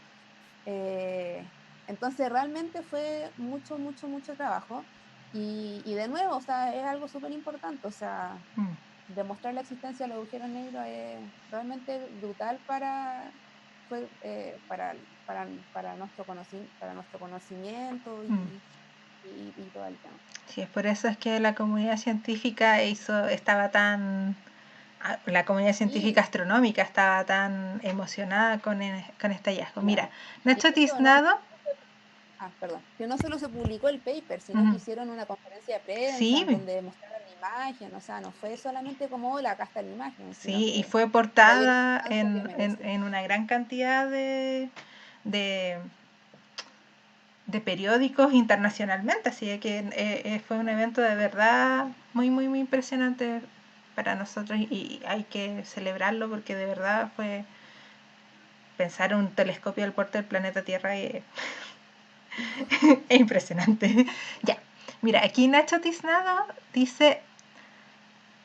Eh, entonces realmente fue mucho, mucho, mucho trabajo. Y de nuevo, o sea, es algo súper importante. O sea, Mm. demostrar la existencia del agujero negro es realmente brutal fue, para nuestro conocimiento Mm. y todo el tema. Sí, es por eso es que la comunidad científica estaba tan, la comunidad científica Sí, astronómica estaba tan emocionada con este hallazgo. claro. Mira, Y Nacho de hecho, no Tiznado, perdón, que no solo se publicó el paper, sino que ujú, hicieron una conferencia de sí, prensa donde mostraron la imagen, o sea, no fue solamente como, hola, acá está la imagen, sino sí, y que fue se le dio la portada importancia que merece. en una gran cantidad de, de periódicos internacionalmente, así que fue un evento de verdad muy, muy, muy impresionante para nosotros y hay que celebrarlo porque de verdad fue pensar un telescopio al porte del planeta Tierra es impresionante. Ya, mira, aquí Nacho Tiznado dice,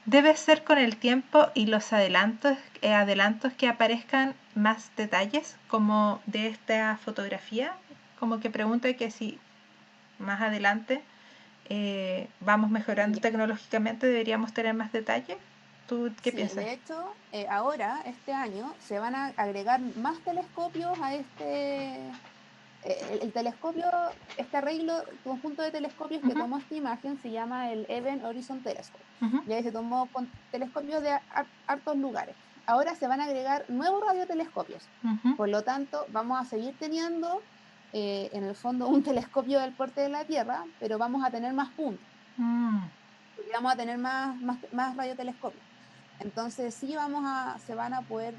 debe ser con el tiempo y los adelantos que aparezcan más detalles como de esta fotografía, como que pregunta que si más adelante vamos mejorando Ya. tecnológicamente, deberíamos tener más detalles. ¿Tú qué Sí, piensas? de hecho, ahora, este año, se van a agregar más telescopios a el telescopio, este arreglo, conjunto de telescopios que Ujú, tomó esta imagen se llama el Event Horizon Telescope. ujú, Y ahí se tomó con telescopios de hartos lugares. Ahora se van a agregar nuevos radiotelescopios. ujú. Por lo tanto, vamos a seguir teniendo en el fondo un telescopio del porte de la Tierra, pero vamos a tener más puntos, Mm, porque vamos a tener más radiotelescopios. Entonces sí se van a poder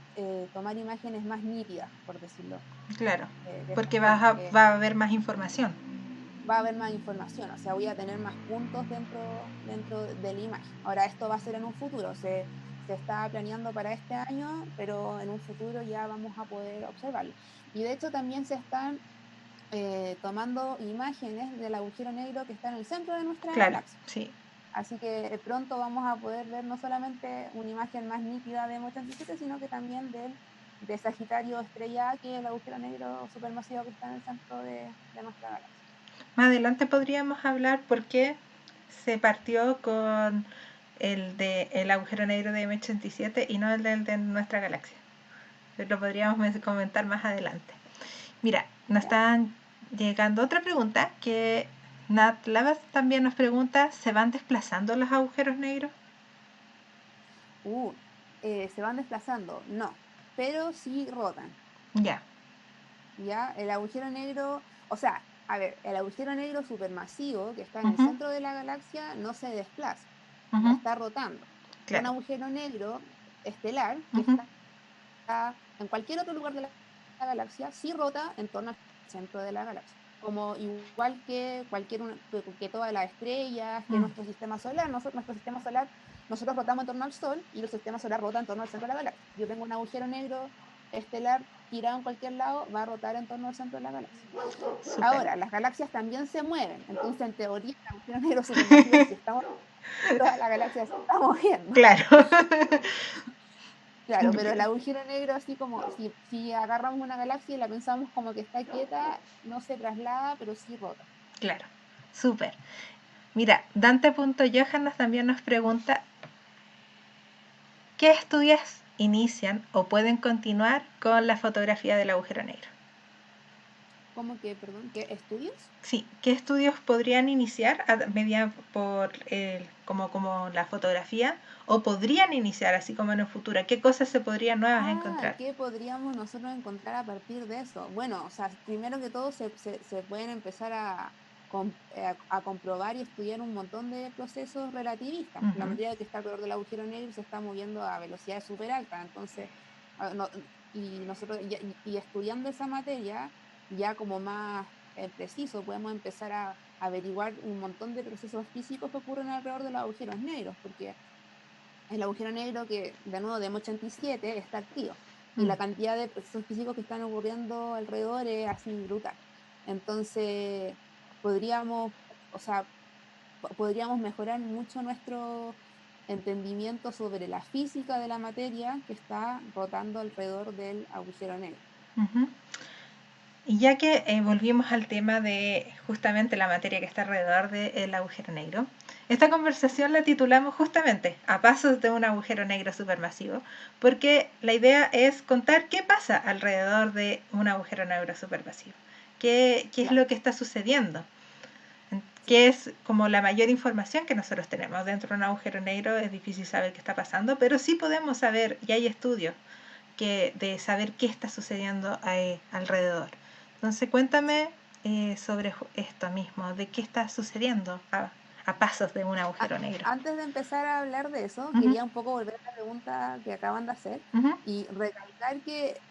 tomar imágenes más nítidas, por decirlo claro, de esta porque forma, que va a haber más información. va a haber más información, o sea, voy a tener más puntos dentro de la imagen. Ahora, esto va a ser en un futuro, se está planeando para este año, pero en un futuro ya vamos a poder observarlo. Y de hecho también se están tomando imágenes del agujero negro que está en el centro de nuestra Claro, galaxia. sí. Así que pronto vamos a poder ver no solamente una imagen más nítida de M87, sino que también de Sagitario Estrella A, que es el agujero negro supermasivo que está en el centro de nuestra galaxia. Más adelante podríamos hablar por qué se partió con el agujero negro de M87 y no el de nuestra galaxia. Lo podríamos comentar más adelante. Mira, nos están llegando otra pregunta que Nat Lavas también nos pregunta, ¿se van desplazando los agujeros negros? Se van desplazando, no, pero sí rotan. Ya. Ya, el agujero negro, o sea, a ver, el agujero negro supermasivo que está en el Ujú, centro de la galaxia no se desplaza, no ujú, está rotando. Un claro. agujero negro estelar que Ujú, está en cualquier otro lugar de la galaxia sí rota en torno al centro de la galaxia, como igual que que todas las estrellas, que mm, nuestro sistema solar, nuestro sistema solar, nosotros rotamos en torno al Sol y el sistema solar rota en torno al centro de la galaxia. Yo tengo un agujero negro estelar tirado en cualquier lado, va a rotar en torno al centro de la galaxia. súper. Ahora, las galaxias también se mueven, entonces en teoría el agujero negro supermasivo, si estamos, toda la galaxia se está moviendo. Claro. Claro, pero el agujero negro, así como si agarramos una galaxia y la pensamos como que está quieta, no se traslada, pero sí rota. Claro, súper. Mira, Dante.Johannes también nos pregunta, ¿qué estudios inician o pueden continuar con la fotografía del agujero negro? ¿Cómo que, perdón, qué estudios? Sí, ¿qué estudios podrían iniciar por como la fotografía o podrían iniciar así como en el futuro? ¿Qué cosas se podrían nuevas encontrar? ¿Qué podríamos nosotros encontrar a partir de eso? Bueno, o sea, primero que todo se pueden empezar a comprobar y estudiar un montón de procesos relativistas. La Ujú, materia que está alrededor del agujero negro se está moviendo a velocidades súper altas, entonces, y nosotros, y estudiando esa materia, ya como más preciso, podemos empezar a averiguar un montón de procesos físicos que ocurren alrededor de los agujeros negros, porque el agujero negro que, de nuevo, de M87 está activo y mm. la cantidad de procesos físicos que están ocurriendo alrededor es así brutal. Entonces, podríamos, o sea, podríamos mejorar mucho nuestro entendimiento sobre la física de la materia que está rotando alrededor del agujero negro. Ujú. Y ya que volvimos al tema de justamente la materia que está alrededor del agujero negro, esta conversación la titulamos justamente A pasos de un agujero negro supermasivo, porque la idea es contar qué pasa alrededor de un agujero negro supermasivo, qué es Claro, lo que está sucediendo, sí. qué es como la mayor información que nosotros tenemos. Dentro de un agujero negro es difícil saber qué está pasando, pero sí podemos saber, y hay estudios de saber qué está sucediendo ahí alrededor. Entonces cuéntame sobre esto mismo, de qué está sucediendo a pasos de un agujero negro. Antes de empezar a hablar de eso, Ujú, quería un poco volver a la pregunta que acaban de hacer ujú, y recalcar que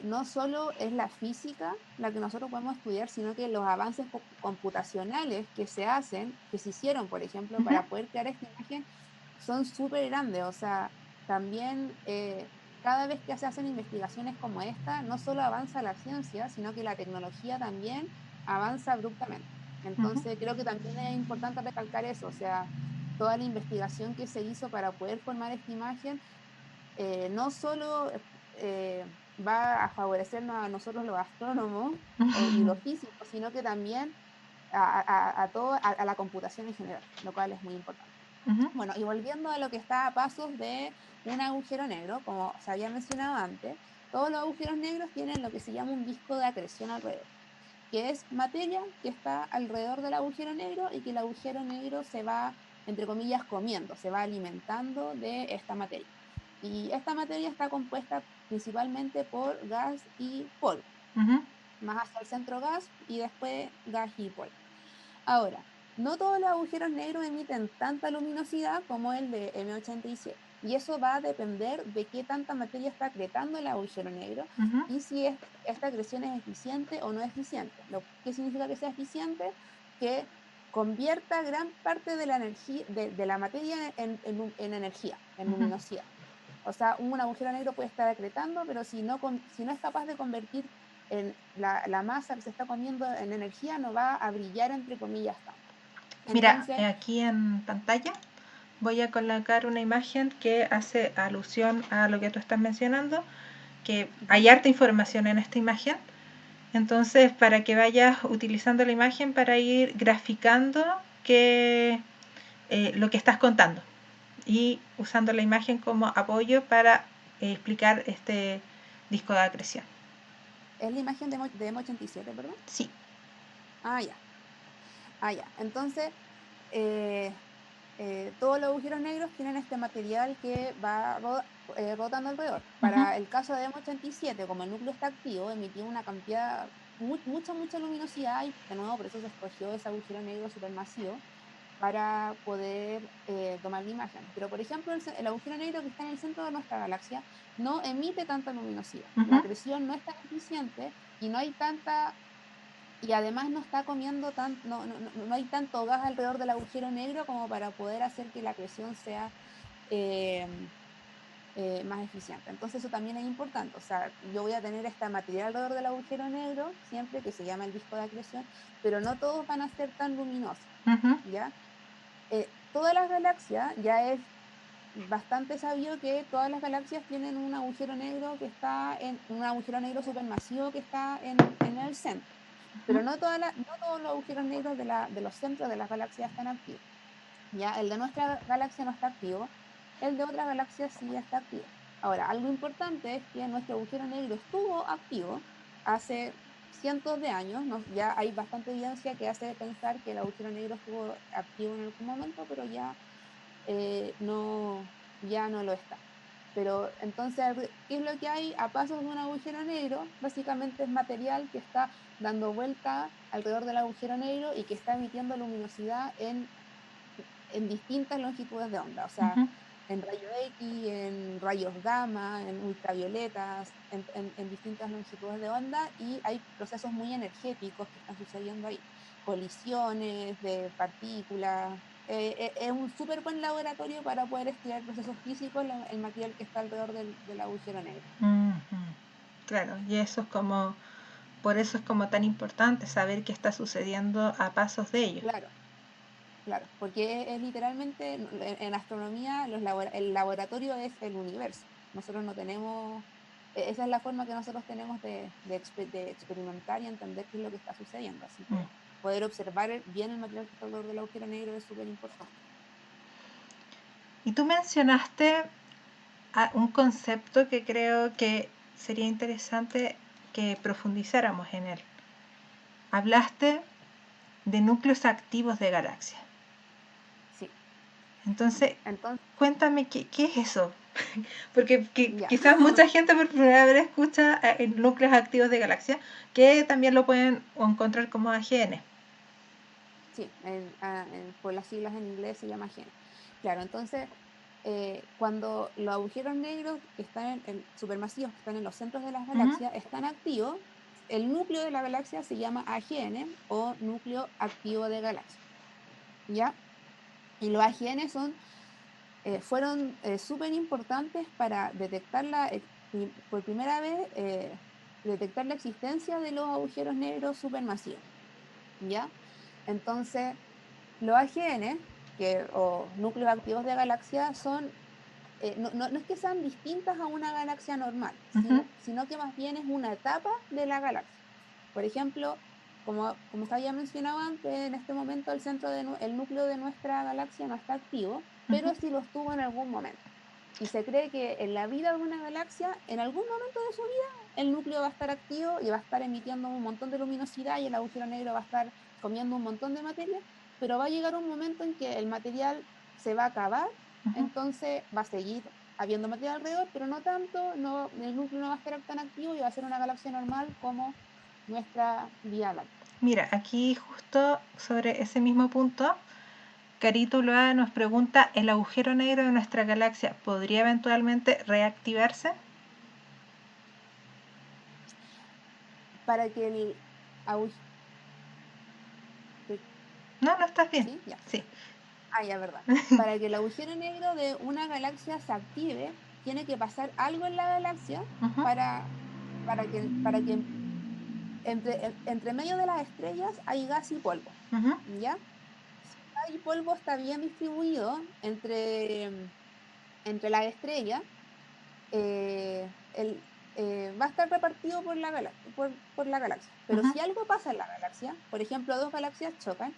no solo es la física la que nosotros podemos estudiar, sino que los avances computacionales que se hacen, que se hicieron, por ejemplo, ujú, para poder crear esta imagen, son súper grandes. O sea, también cada vez que se hacen investigaciones como esta, no solo avanza la ciencia, sino que la tecnología también avanza abruptamente. ujú, Entonces, creo que también es importante recalcar eso, o sea, toda la investigación que se hizo para poder formar esta imagen, no solo va a favorecernos a nosotros los astrónomos y los físicos, sino que también a la computación en general, lo cual es muy importante. ujú, Bueno, y volviendo a lo que está a pasos de un agujero negro, como se había mencionado antes, todos los agujeros negros tienen lo que se llama un disco de acreción alrededor, que es materia que está alrededor del agujero negro y que el agujero negro se va, entre comillas, comiendo, se va alimentando de esta materia. Y esta materia está compuesta principalmente por gas y polvo, ujú. más hacia el centro gas y después gas y polvo. Ahora, no todos los agujeros negros emiten tanta luminosidad como el de M87. Y eso va a depender de qué tanta materia está acretando el agujero negro Ujú, y si esta acreción es eficiente o no eficiente. ¿Qué significa que sea eficiente? Que convierta gran parte de la energía de la materia en energía, en ujú. luminosidad. O sea, un agujero negro puede estar acretando, pero si no es capaz de convertir la masa que se está comiendo en energía, no va a brillar, entre comillas, tanto. Mira, Entonces, aquí en pantalla voy a colocar una imagen que hace alusión a lo que tú estás mencionando, que ujú, hay harta información en esta imagen. Entonces, para que vayas utilizando la imagen para ir graficando qué, lo que estás contando y usando la imagen como apoyo para explicar este disco de acreción. Es la imagen de M87, ¿verdad? Sí. Ah, ya. Entonces, todos los agujeros negros tienen este material que va rotando alrededor. Para el caso de M87, como el núcleo está activo, emitió una cantidad, mucha luminosidad, y de nuevo por eso se escogió ese agujero negro supermasivo para poder tomar la imagen. Pero, por ejemplo, el agujero negro que está en el centro de nuestra galaxia no emite tanta luminosidad. La acreción no es tan eficiente y no hay tanta... Y además no está comiendo no hay tanto gas alrededor del agujero negro como para poder hacer que la acreción sea eh, más eficiente. Entonces eso también es importante. O sea, yo voy a tener esta material alrededor del agujero negro siempre, que se llama el disco de acreción, pero no todos van a ser tan luminosos, ¿ya? Todas las galaxias, ya es bastante sabido que todas las galaxias tienen un agujero negro un agujero negro supermasivo que está en el centro. Pero no todos los agujeros negros de los centros de las galaxias están activos. Ya, el de nuestra galaxia no está activo, el de otras galaxias sí está activo. Ahora, algo importante es que nuestro agujero negro estuvo activo hace cientos de años, ya hay bastante evidencia que hace pensar que el agujero negro estuvo activo en algún momento, pero no, ya no lo está. Pero entonces, ¿qué es lo que hay a pasos de un agujero negro? Básicamente es material que está dando vuelta alrededor del agujero negro y que está emitiendo luminosidad en distintas longitudes de onda, o sea, en rayos X, en rayos gamma, en ultravioletas, en distintas longitudes de onda, y hay procesos muy energéticos que están sucediendo ahí, colisiones de partículas. Es un súper buen laboratorio para poder estudiar procesos físicos, el material que está alrededor del agujero negro. Claro, y eso es como, por eso es como tan importante saber qué está sucediendo a pasos de ellos. Claro, porque es literalmente, en astronomía el laboratorio es el universo. Nosotros no tenemos, esa es la forma que nosotros tenemos de experimentar y entender qué es lo que está sucediendo. Así que poder observar bien el material que está alrededor del agujero negro es súper importante. Y tú mencionaste un concepto que creo que sería interesante que profundizáramos en él. Hablaste de núcleos activos de galaxias. Sí. Entonces, cuéntame qué es eso. Porque Ya. quizás mucha gente por primera vez escucha en núcleos activos de galaxias, que también lo pueden encontrar como AGN. Sí, por las siglas en inglés se llama GENE. Claro, entonces, cuando los agujeros negros que están supermasivos, que están en los centros de las galaxias, están activos, el núcleo de la galaxia se llama AGN o núcleo activo de galaxia. ¿Ya? Y los AGN fueron súper importantes para detectar por primera vez, detectar la existencia de los agujeros negros supermasivos. ¿Ya? Entonces, los AGN, o núcleos activos de galaxia, no es que sean distintas a una galaxia normal, sino que más bien es una etapa de la galaxia. Por ejemplo, como se había mencionado antes, en este momento el núcleo de nuestra galaxia no está activo, pero sí lo estuvo en algún momento. Y se cree que en la vida de una galaxia, en algún momento de su vida, el núcleo va a estar activo y va a estar emitiendo un montón de luminosidad y el agujero negro va a estar comiendo un montón de materia, pero va a llegar un momento en que el material se va a acabar, entonces va a seguir habiendo material alrededor, pero no tanto, el núcleo no va a estar tan activo y va a ser una galaxia normal como nuestra Vía Láctea. Mira, aquí justo sobre ese mismo punto, Carito Loa nos pregunta, ¿el agujero negro de nuestra galaxia podría eventualmente reactivarse? Para que el agujero... No, no estás bien. ¿Sí? Ya. Sí. Ah, ya, verdad. Para que el agujero negro de una galaxia se active, tiene que pasar algo en la galaxia para, para que entre medio de las estrellas hay gas y polvo. ¿Ya? Si el gas y polvo está bien distribuido entre las estrellas, va a estar repartido por la galaxia. Pero si algo pasa en la galaxia, por ejemplo, dos galaxias chocan,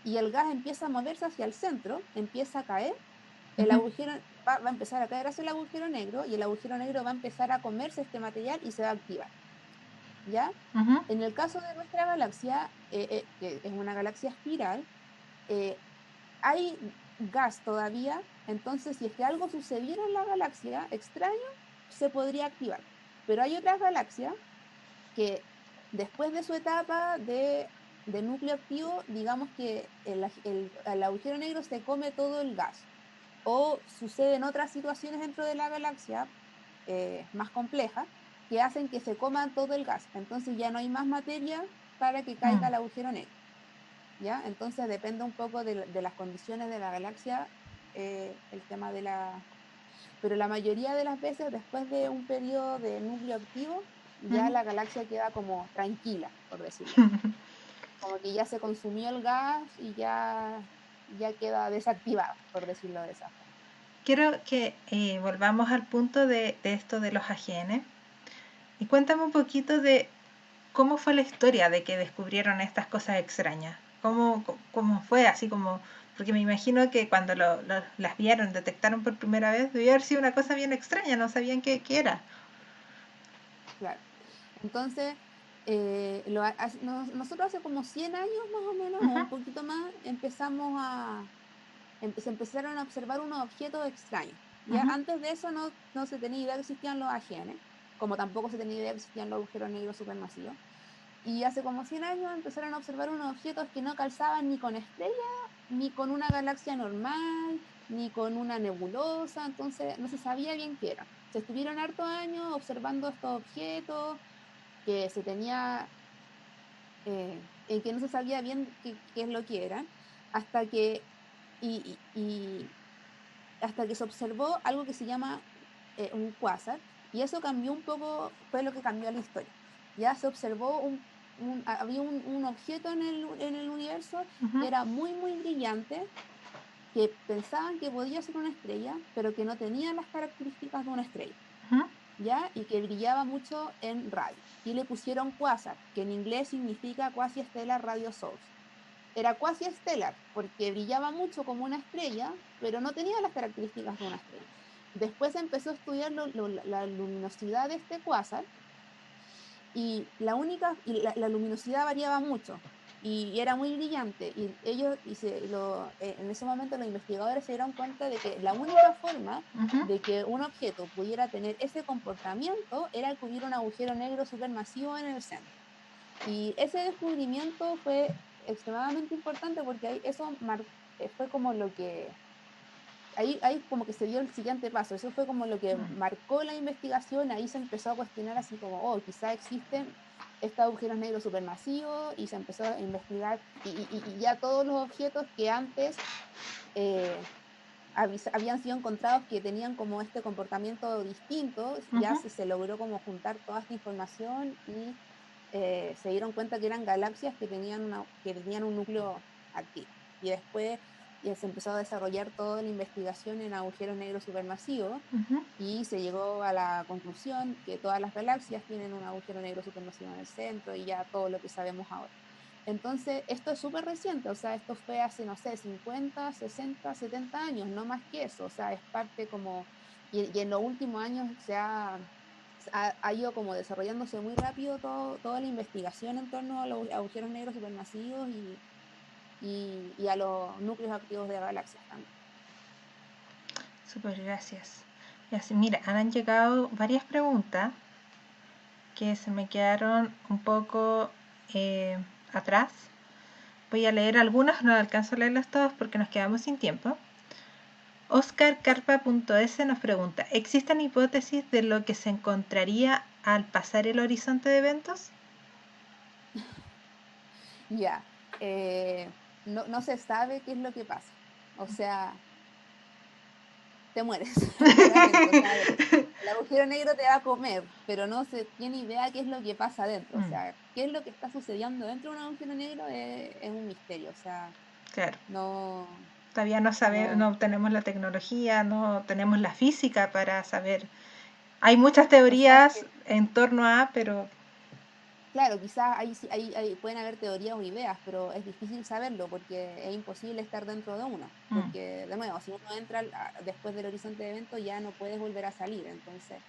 y el gas empieza a moverse hacia el centro, empieza a caer, el agujero va a empezar a caer hacia el agujero negro y el agujero negro va a empezar a comerse este material y se va a activar. ¿Ya? Ujú. En el caso de nuestra galaxia, que es una galaxia espiral, hay gas todavía, entonces si es que algo sucediera en la galaxia extraño, se podría activar. Pero hay otras galaxias que después de su etapa de núcleo activo, digamos que el agujero negro se come todo el gas. O suceden otras situaciones dentro de la galaxia más complejas que hacen que se coma todo el gas. Entonces ya no hay más materia para que caiga Mm. el agujero negro. ¿Ya? Entonces depende un poco de las condiciones de la galaxia, el tema de la... Pero la mayoría de las veces, después de un periodo de núcleo activo, ya Ujú. la galaxia queda como tranquila, por decirlo así. Como que ya se consumió el gas y ya queda desactivada, por decirlo de esa forma. Quiero que volvamos al punto de esto de los AGN y cuéntame un poquito de cómo fue la historia de que descubrieron estas cosas extrañas. ¿Cómo fue? Así como, porque me imagino que cuando las vieron, detectaron por primera vez, debió haber sido una cosa bien extraña, no sabían qué era. Claro. Entonces, nosotros hace como 100 años más o menos, o Ujú. un poquito más, se empezaron a observar unos objetos extraños. Ya Ujú. antes de eso no se tenía idea que existían los AGN, como tampoco se tenía idea que existían los agujeros negros supermasivos. Y hace como 100 años empezaron a observar unos objetos que no calzaban ni con estrellas, ni con una galaxia normal, ni con una nebulosa, entonces no se sabía bien qué era. Se estuvieron hartos años observando estos objetos que se tenía, en que no se sabía bien qué es lo que eran, hasta que, y hasta que se observó algo que se llama un quasar, y eso cambió un poco, fue lo que cambió la historia. Ya se observó había un objeto en el universo Ujú. que era muy, muy brillante, que pensaban que podía ser una estrella, pero que no tenía las características de una estrella, Ujú. ¿ya? Y que brillaba mucho en radio. Y le pusieron quasar, que en inglés significa quasi-stellar radio source. Era quasi estelar porque brillaba mucho como una estrella, pero no tenía las características de una estrella. Después empezó a estudiar la luminosidad de este quasar y la luminosidad variaba mucho y era muy brillante. Y ellos, en ese momento los investigadores se dieron cuenta de que la única forma Ujú. de que un objeto pudiera tener ese comportamiento era que hubiera un agujero negro supermasivo en el centro. Y ese descubrimiento fue extremadamente importante porque fue como lo que, ahí como que se dio el siguiente paso, eso fue como lo que Mm. marcó la investigación, ahí se empezó a cuestionar así como, oh, quizá existen estos agujeros negros supermasivos y se empezó a investigar y ya todos los objetos que antes eh, habían sido encontrados que tenían como este comportamiento distinto, ya Ujú. se logró como juntar toda esta información y se dieron cuenta que eran galaxias que tenían un núcleo activo. Y después ya se empezó a desarrollar toda la investigación en agujeros negros supermasivos Ujú. y se llegó a la conclusión que todas las galaxias tienen un agujero negro supermasivo en el centro y ya todo lo que sabemos ahora. Entonces, esto es súper reciente, o sea, esto fue hace, no sé, 50, 60, 70 años, no más que eso, o sea, es parte como, y en los últimos años ha ido como desarrollándose muy rápido toda la investigación en torno a los agujeros negros supermasivos y a los núcleos activos de galaxias también. Súper, gracias. Y así, mira, han llegado varias preguntas que se me quedaron un poco eh, atrás. Voy a leer algunas, no alcanzo a leerlas todas porque nos quedamos sin tiempo. OscarCarpa.s nos pregunta, ¿existen hipótesis de lo que se encontraría al pasar el horizonte de eventos? Ya, no se sabe qué es lo que pasa, o sea, te mueres por adentro, o sea, el agujero negro te va a comer, pero no se tiene idea qué es lo que pasa adentro, o Mm, sea, qué es lo que está sucediendo dentro de un agujero negro es un misterio, o sea, claro, no, todavía no sabemos, no, no tenemos la tecnología, no tenemos la física para saber. Hay muchas o sea, teorías en torno a, pero Claro, quizás pueden haber teorías o ideas, pero es difícil saberlo porque es imposible estar dentro de uno. Mm. Porque, de nuevo, si uno entra después del horizonte de evento, ya no puedes volver a salir. Entonces,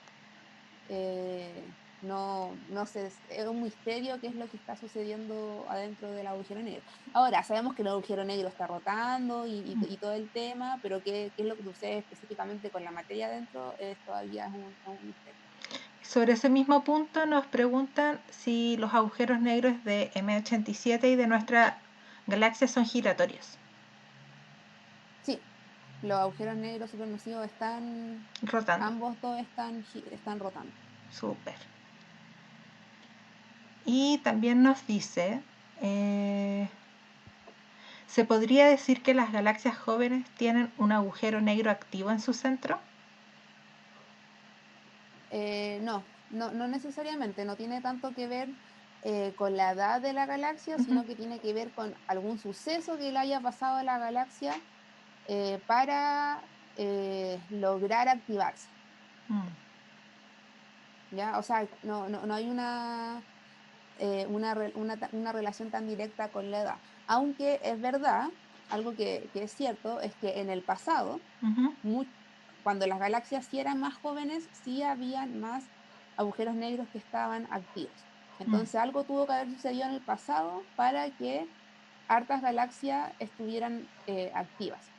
no sé, es un misterio qué es lo que está sucediendo adentro del agujero negro. Ahora, sabemos que el agujero negro está rotando Mm. y todo el tema, pero qué es lo que sucede específicamente con la materia adentro todavía es un misterio. Sobre ese mismo punto nos preguntan si los agujeros negros de M87 y de nuestra galaxia son giratorios. Sí, los agujeros negros supermasivos Rotando. ambos dos están rotando. Súper. Y también nos dice, ¿se podría decir que las galaxias jóvenes tienen un agujero negro activo en su centro? No necesariamente, no tiene tanto que ver con la edad de la galaxia, Ujú. sino que tiene que ver con algún suceso que le haya pasado a la galaxia para lograr activarse. Mm. ¿Ya? O sea, no hay una relación tan directa con la edad. Aunque es verdad, algo que es cierto, es que en el pasado, Ujú. mu- cuando las galaxias sí eran más jóvenes, sí habían más agujeros negros que estaban activos. Mm. Entonces algo tuvo que haber sucedido en el pasado para que hartas galaxias estuvieran activas.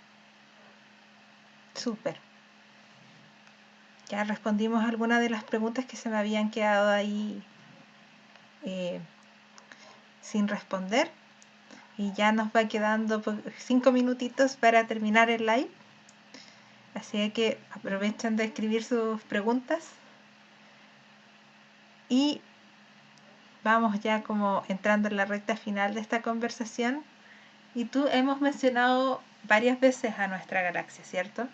Súper. Ya respondimos algunas de las preguntas que se me habían quedado ahí eh, sin responder. Y ya nos va quedando 5 minutitos para terminar el live. Así que aprovechen de escribir sus preguntas. Y vamos ya como entrando en la recta final de esta conversación. Y tú hemos mencionado varias veces a nuestra galaxia, ¿cierto?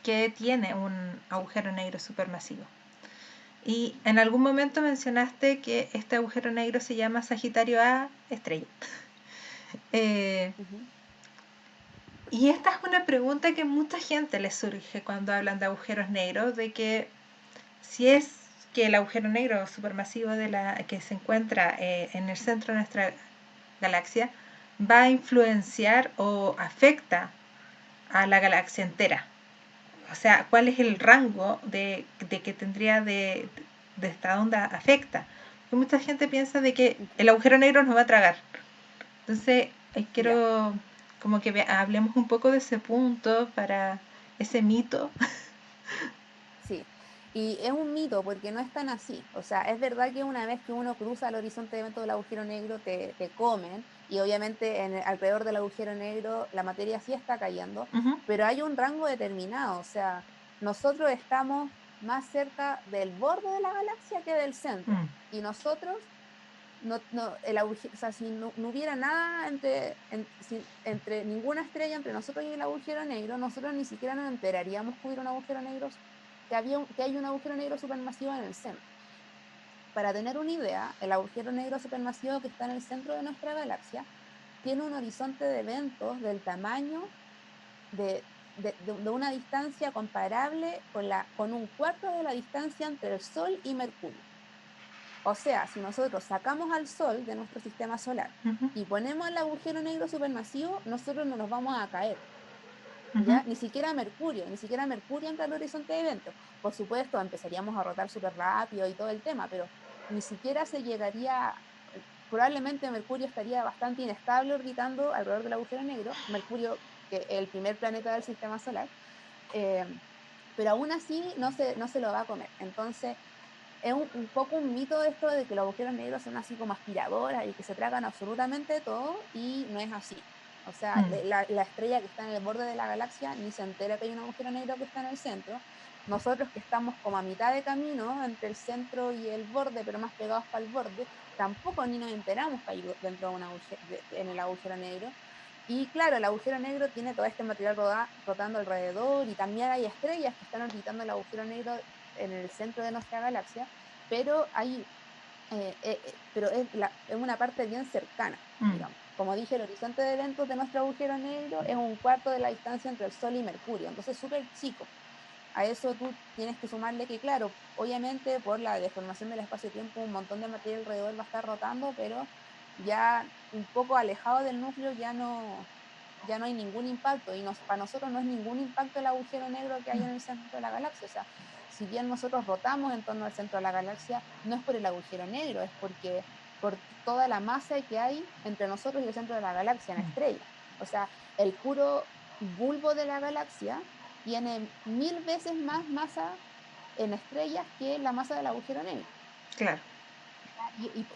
Que tiene un Sí. agujero negro supermasivo. Y en algún momento mencionaste que este agujero negro se llama Sagitario A estrella. Eh, Ujú. y esta es una pregunta que mucha gente le surge cuando hablan de agujeros negros, de que si es que el agujero negro supermasivo que se encuentra en el centro de nuestra galaxia va a influenciar o afecta a la galaxia entera. O sea, ¿cuál es el rango de que tendría de esta onda afecta? Porque mucha gente piensa de que Ok. el agujero negro nos va a tragar. Entonces, Ya. quiero como que hablemos un poco de ese punto para ese mito. Sí, y es un mito porque no es tan así. O sea, es verdad que una vez que uno cruza el horizonte de evento del agujero negro, te comen y obviamente alrededor del agujero negro la materia sí está cayendo, Ujú. pero hay un rango determinado. O sea, nosotros estamos más cerca del borde de la galaxia que del centro. Mm. Y nosotros, o sea, si no hubiera nada entre ninguna estrella entre nosotros y el agujero negro, nosotros ni siquiera nos enteraríamos que hubiera un agujero negro, que hay un agujero negro supermasivo en el centro. Para tener una idea, el agujero negro supermasivo que está en el centro de nuestra galaxia tiene un horizonte de eventos del tamaño de una distancia comparable con un cuarto de la distancia entre el Sol y Mercurio. O sea, si nosotros sacamos al Sol de nuestro sistema solar Ujú. y ponemos el agujero negro supermasivo, nosotros no nos vamos a caer. Ujú. ¿Ya? Ni siquiera Mercurio entra al horizonte de eventos. Por supuesto, empezaríamos a rotar súper rápido y todo el tema, pero ni siquiera se llegaría, probablemente Mercurio estaría bastante inestable orbitando alrededor del agujero negro, Mercurio, que es el primer planeta del sistema solar, eh, pero aún así no se lo va a comer. Entonces, es un poco un mito esto de que los agujeros negros son así como aspiradoras y que se tragan absolutamente todo, y no es así. O sea, Mm. la estrella que está en el borde de la galaxia ni se entera que hay un agujero negro que está en el centro. Nosotros que estamos como a mitad de camino entre el centro y el borde, pero más pegados para el borde, tampoco ni nos enteramos que hay dentro de en el agujero negro. Y claro, el agujero negro tiene todo este material rotando alrededor, y también hay estrellas que están orbitando el agujero negro en el centro de nuestra galaxia, pero es una parte bien cercana, Mm. digamos. Como dije, el horizonte de eventos de nuestro agujero negro es un cuarto de la distancia entre el Sol y Mercurio, entonces es súper chico. A eso tú tienes que sumarle que, claro, obviamente por la deformación del espacio-tiempo un montón de materia alrededor va a estar rotando, pero ya un poco alejado del núcleo ya no hay ningún impacto, y para nosotros no es ningún impacto el agujero negro que hay en el centro de la galaxia. O sea, si bien nosotros rotamos en torno al centro de la galaxia, no es por el agujero negro, es porque por toda la masa que hay entre nosotros y el centro de la galaxia en estrella. O sea, el puro bulbo de la galaxia tiene 1000 veces más masa en estrellas que la masa del agujero negro. Claro.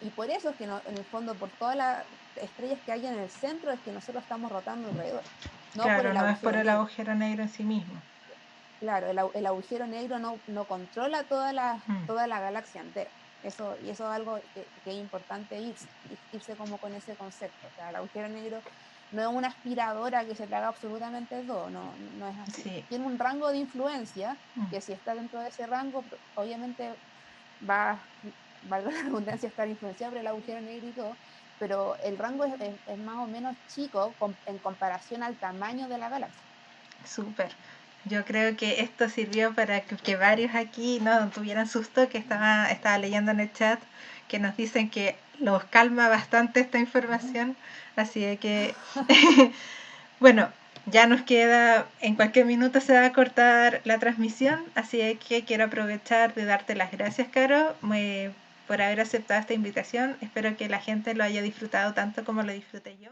Y por eso es que en el fondo, por todas las estrellas que hay en el centro, es que nosotros estamos rotando alrededor, no por Claro, el no es por agujero el negro. agujero negro en sí mismo. Claro, el agujero negro no controla toda la galaxia entera. Eso es algo que es importante irse como con ese concepto. O sea, el agujero negro no es una aspiradora que se traga absolutamente todo, no es así. Sí. Tiene un rango de influencia que, si está dentro de ese rango, obviamente va, valga la redundancia, estar influenciado por el agujero negro y todo, pero el rango es más o menos chico en comparación al tamaño de la galaxia. Súper. Yo creo que esto sirvió para que varios aquí no tuvieran susto, que estaba leyendo en el chat que nos dicen que los calma bastante esta información. Así de que, bueno, ya nos queda, en cualquier minuto se va a cortar la transmisión, así de que quiero aprovechar de darte las gracias, Caro, por haber aceptado esta invitación. Espero que la gente lo haya disfrutado tanto como lo disfruté yo.